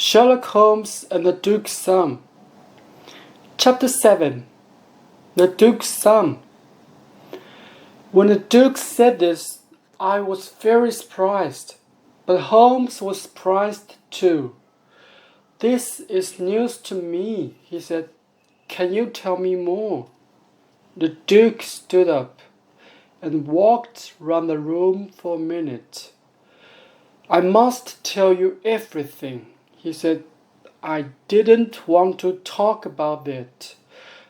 Sherlock Holmes and the Duke's Son. Chapter 7. The Duke's Son. When the Duke said this, I was very surprised, but Holmes was surprised too. "This is news to me," he said. "Can you tell me more?" The Duke stood up and walked round the room for a minute. "I must tell you everything," he said. "I didn't want to talk about it,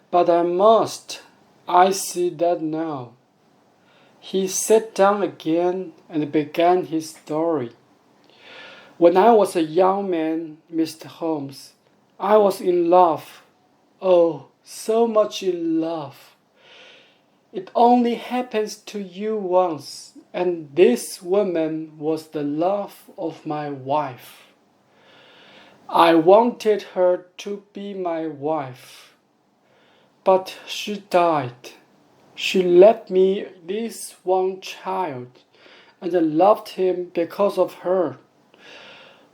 but I must. I see that now." He sat down again and began his story. "When I was a young man, Mr. Holmes, I was in love. Oh, so much in love. It only happens to you once, and this woman was the love of my wife. I wanted her to be my wife, but she died. She left me this one child, and I loved him because of her.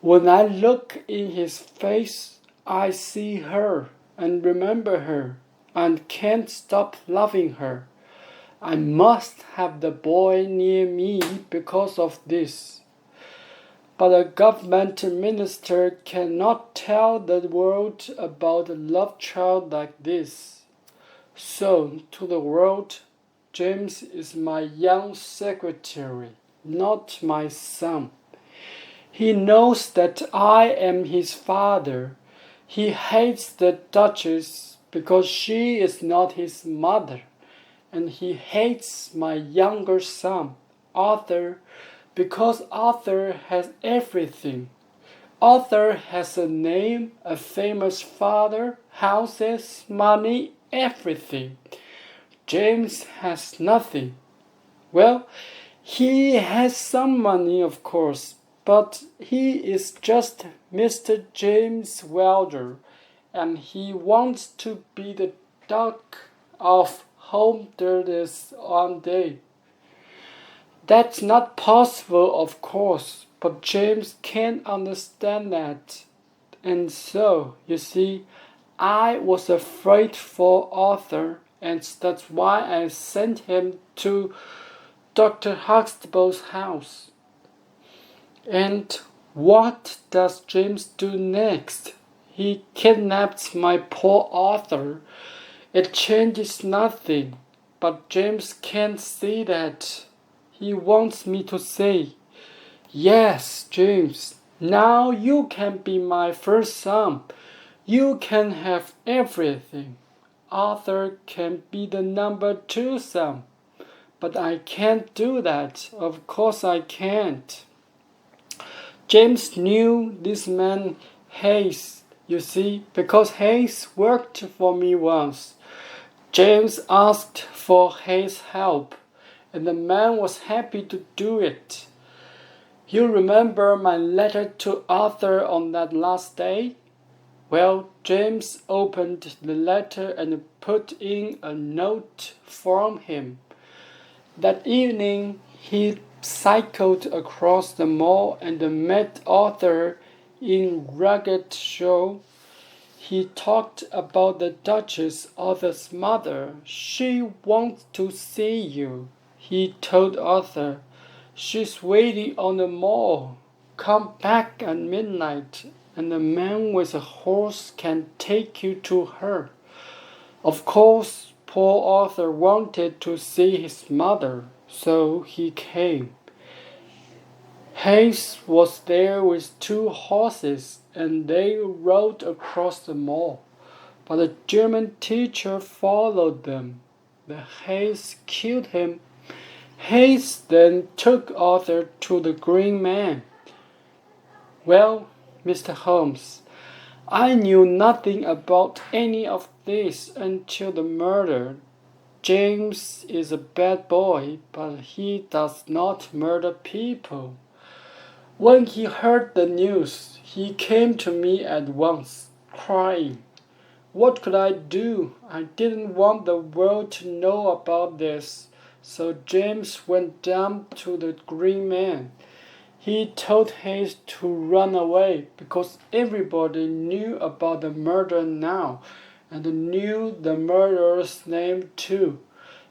When I look in his face, I see her and remember her, and can't stop loving her. I must have the boy near me because of this. But a government minister cannot tell the world about a love child like this. So, to the world, James is my young secretary, not my son. He knows that I am his father. He hates the Duchess because she is not his mother. And he hates my younger son, Arthur, because Arthur has everything. Arthur has a name, a famous father, houses, money, everything. James has nothing. Well, he has some money, of course, but he is just Mr. James Wilder, and he wants to be the Duke of Holmes one day. That's not possible, of course, but James can't understand that. And so, you see, I was afraid for Arthur, and that's why I sent him to Dr. Huxtable's house. And what does James do next? He kidnaps my poor Arthur. It changes nothing, but James can't see that. He wants me to say, "Yes, James, now you can be my first son. You can have everything. Arthur can be the number 2 son." But I can't do that. Of course I can't. James knew this man Hayes, you see, because Hayes worked for me once. James asked for Hayes' help, and the man was happy to do it. You remember my letter to Arthur on that last day? Well, James opened the letter and put in a note from him. That evening, he cycled across the mall and met Arthur in Ragged Show. He talked about the Duchess, Arthur's mother. "She wants to see you," he told Arthur. "She's waiting on the mall. Come back at midnight, and the man with a horse can take you to her." Of course, poor Arthur wanted to see his mother, so he came. Hayes was there with 2 horses, and they rode across the mall. But a German teacher followed them. The Hayes killed him. Hayes then took Arthur to the Green Man. Well, Mr. Holmes, I knew nothing about any of this until the murder. James is a bad boy, but he does not murder people. When he heard the news, he came to me at once, crying. What could I do? I didn't want the world to know about this. So James went down to the Green Man. He told Hayes to run away because everybody knew about the murder now and knew the murderer's name too.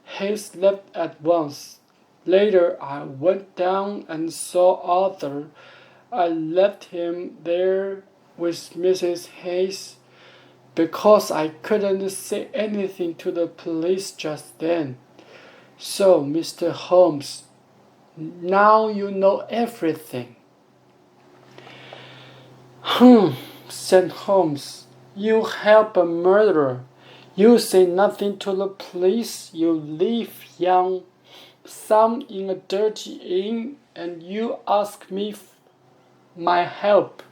Hayes left at once. Later, I went down and saw Arthur. I left him there with Mrs. Hayes because I couldn't say anything to the police just then. So, Mr. Holmes, now you know everything. Said Holmes. You help a murderer. You say nothing to the police. You leave young Sam in a dirty inn, and you ask me my help.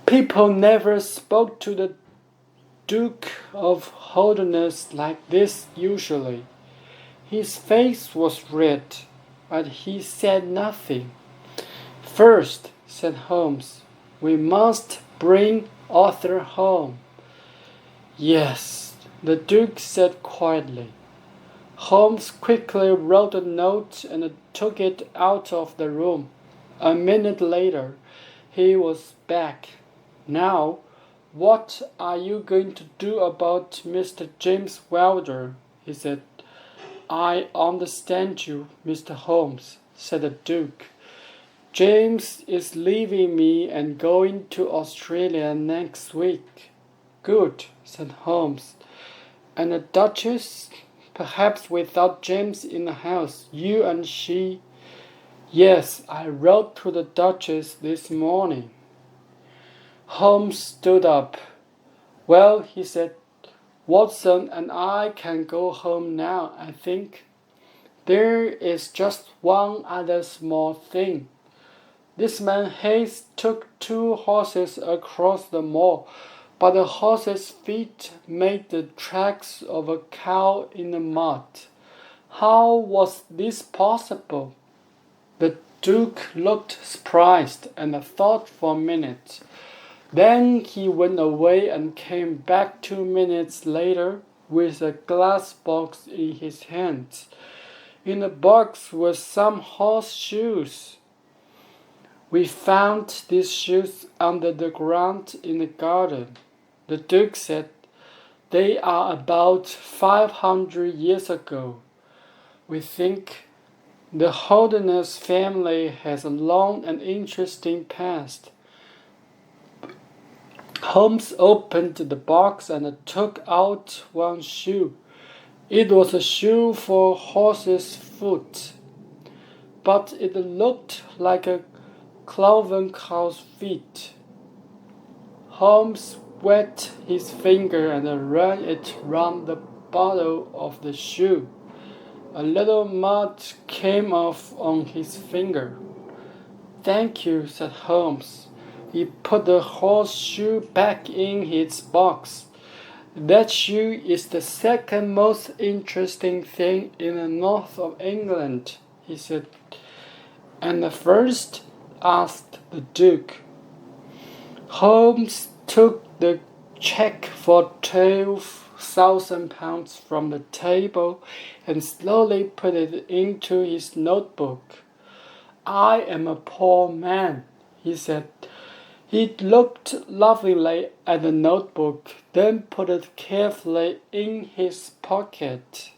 People never spoke to the Duke of Holderness like this usually. His face was red, but he said nothing. First, said Holmes, we must bring Arthur home. Yes, the Duke said quietly. Holmes quickly wrote a note and took it out of the room. A minute later, he was back. Now, what are you going to do about Mr. James Wilder? He said. I understand you, Mr. Holmes, said the Duke. James is leaving me and going to Australia next week. Good, said Holmes. And the Duchess? Perhaps without James in the house, you and she? Yes, I wrote to the Duchess this morning. Holmes stood up. Well, he said, Watson and I can go home now, I think. There is just one other small thing. This man Hayes took 2 horses across the moor, but the horses' feet made the tracks of a cow in the mud. How was this possible? The Duke looked surprised and thought for a minute. Then he went away and came back 2 minutes later with a glass box in his hands. In the box were some horseshoes. We found these shoes under the ground in the garden. The Duke said, they are about 500 years ago. We think the Holderness family has a long and interesting past. Holmes opened the box and took out one shoe. It was a shoe for a horse's foot, but it looked like a cloven cow's feet. Holmes wet his finger and ran it round the bottom of the shoe. A little mud came off on his finger. Thank you, said Holmes. He put the horseshoe back in its box. That shoe is the second most interesting thing in the north of England, he said. And the first? Asked the Duke. Holmes took the cheque for £12,000 from the table and slowly put it into his notebook. I am a poor man, he said. He looked lovingly at the notebook, then put it carefully in his pocket.